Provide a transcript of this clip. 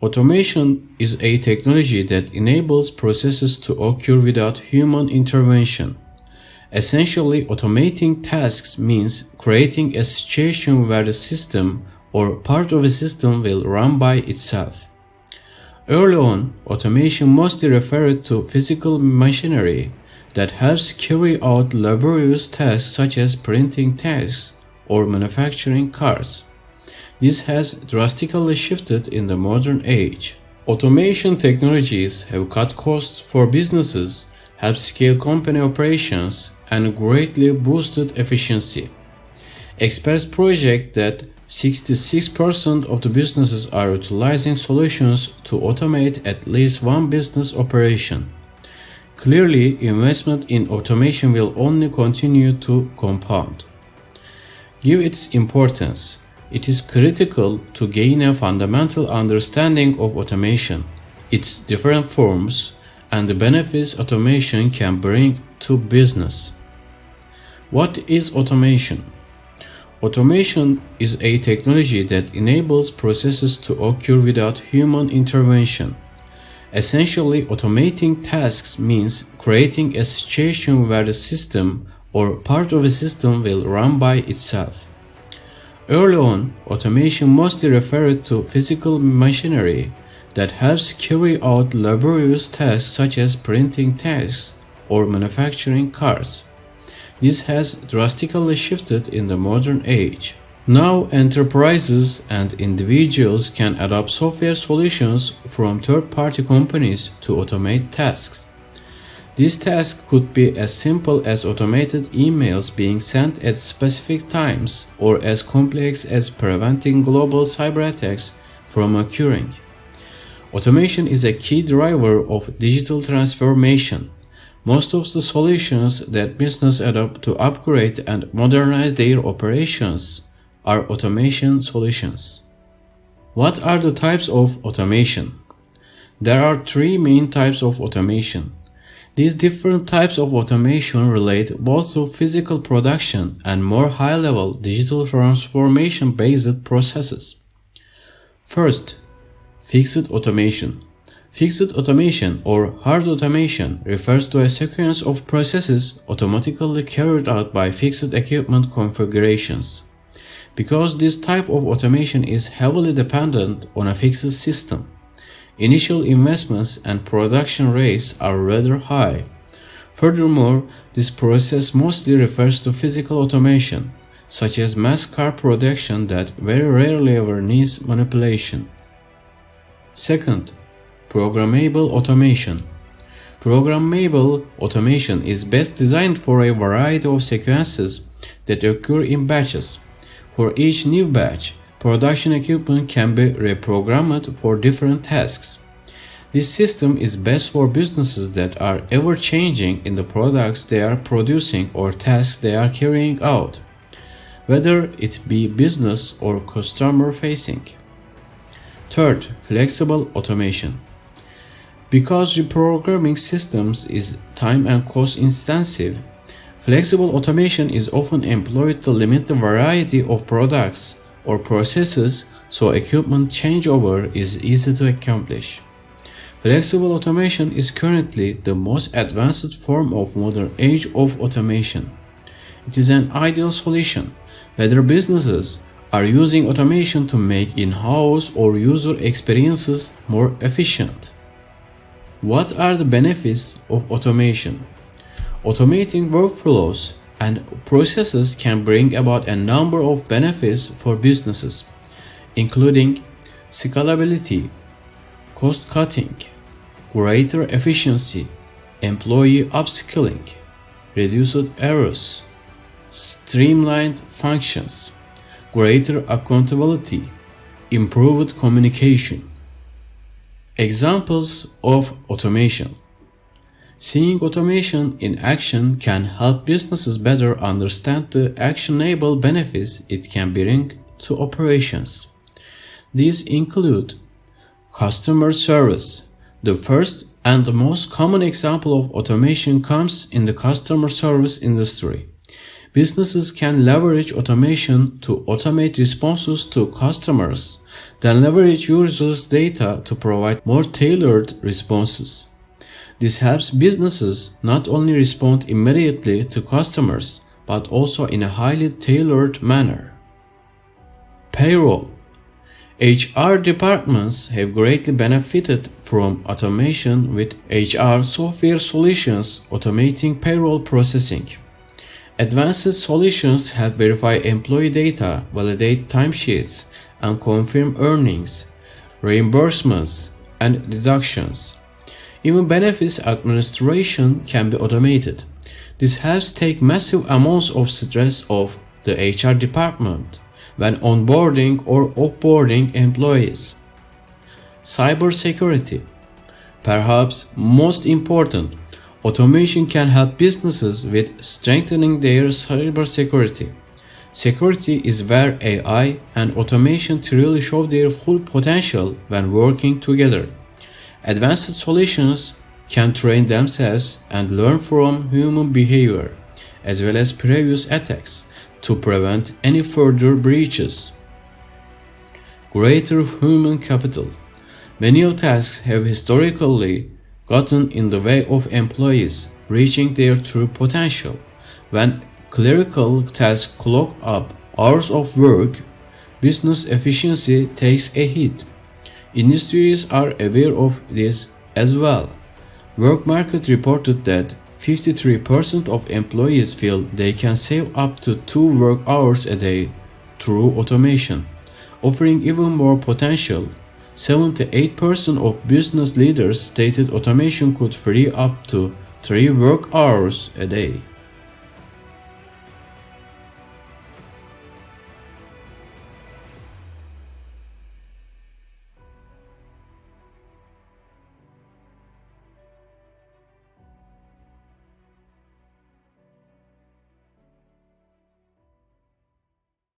Automation is a technology that enables processes to occur without human intervention. Essentially, automating tasks means creating a situation where the system or part of a system will run by itself. Early on, automation mostly referred to physical machinery that helps carry out laborious tasks such as printing tasks or manufacturing cars. This has drastically shifted in the modern age. Automation technologies have cut costs for businesses, helped scale company operations, and greatly boosted efficiency. Experts project that 66% of the businesses are utilizing solutions to automate at least one business operation. Clearly, investment in automation will only continue to compound. Given its importance, it is critical to gain a fundamental understanding of automation, its different forms, and the benefits automation can bring to business. What is automation? Automation is a technology that enables processes to occur without human intervention. Essentially, automating tasks means creating a situation where the system or part of a system will run by itself. Early on, automation mostly referred to physical machinery that helps carry out laborious tasks such as printing tasks or manufacturing cars. This has drastically shifted in the modern age. Now, enterprises and individuals can adopt software solutions from third-party companies to automate tasks. These tasks could be as simple as automated emails being sent at specific times or as complex as preventing global cyber attacks from occurring. Automation is a key driver of digital transformation. Most of the solutions that businesses adopt to upgrade and modernize their operations are automation solutions. What are the types of automation? There are three main types of automation. These different types of automation relate both to physical production and more high-level digital transformation-based processes. First, fixed automation. Fixed automation or hard automation refers to a sequence of processes automatically carried out by fixed equipment configurations. Because this type of automation is heavily dependent on a fixed system, initial investments and production rates are rather high. Furthermore, this process mostly refers to physical automation, such as mass car production that very rarely ever needs manipulation. Second, programmable automation. Programmable automation is best designed for a variety of sequences that occur in batches. For each new batch, production equipment can be reprogrammed for different tasks. This system is best for businesses that are ever-changing in the products they are producing or tasks they are carrying out, whether it be business or customer-facing. Third, flexible automation. Because reprogramming systems is time and cost intensive, flexible automation is often employed to limit the variety of products or processes so equipment changeover is easy to accomplish. Flexible automation is currently the most advanced form of modern age of automation. It is an ideal solution whether businesses are using automation to make in-house or user experiences more efficient. What are the benefits of automation? Automating workflows and processes can bring about a number of benefits for businesses, including scalability, cost cutting, greater efficiency, employee upskilling, reduced errors, streamlined functions, greater accountability, improved communication. Examples of automation. Seeing automation in action can help businesses better understand the actionable benefits it can bring to operations. These include customer service. The first and the most common example of automation comes in the customer service industry. Businesses can leverage automation to automate responses to customers then leverage users' data to provide more tailored responses. This helps businesses not only respond immediately to customers, but also in a highly tailored manner. Payroll. HR departments have greatly benefited from automation, with HR software solutions automating payroll processing. Advanced solutions help verify employee data, validate timesheets, and confirm earnings, reimbursements, and deductions. Even benefits administration can be automated. This helps take massive amounts of stress off the HR department when onboarding or offboarding employees. Cybersecurity. Perhaps most important, automation can help businesses with strengthening their cybersecurity. Security is where AI and automation truly show their full potential when working together. Advanced solutions can train themselves and learn from human behavior, as well as previous attacks, to prevent any further breaches. Greater human capital. Manual tasks have historically gotten in the way of employees reaching their true potential. When clerical tasks clog up hours of work, business efficiency takes a hit. Industries are aware of this as well. Workmarket reported that 53% of employees feel they can save up to 2 work hours a day through automation, offering even more potential. 78% of business leaders stated automation could free up to 3 work hours a day.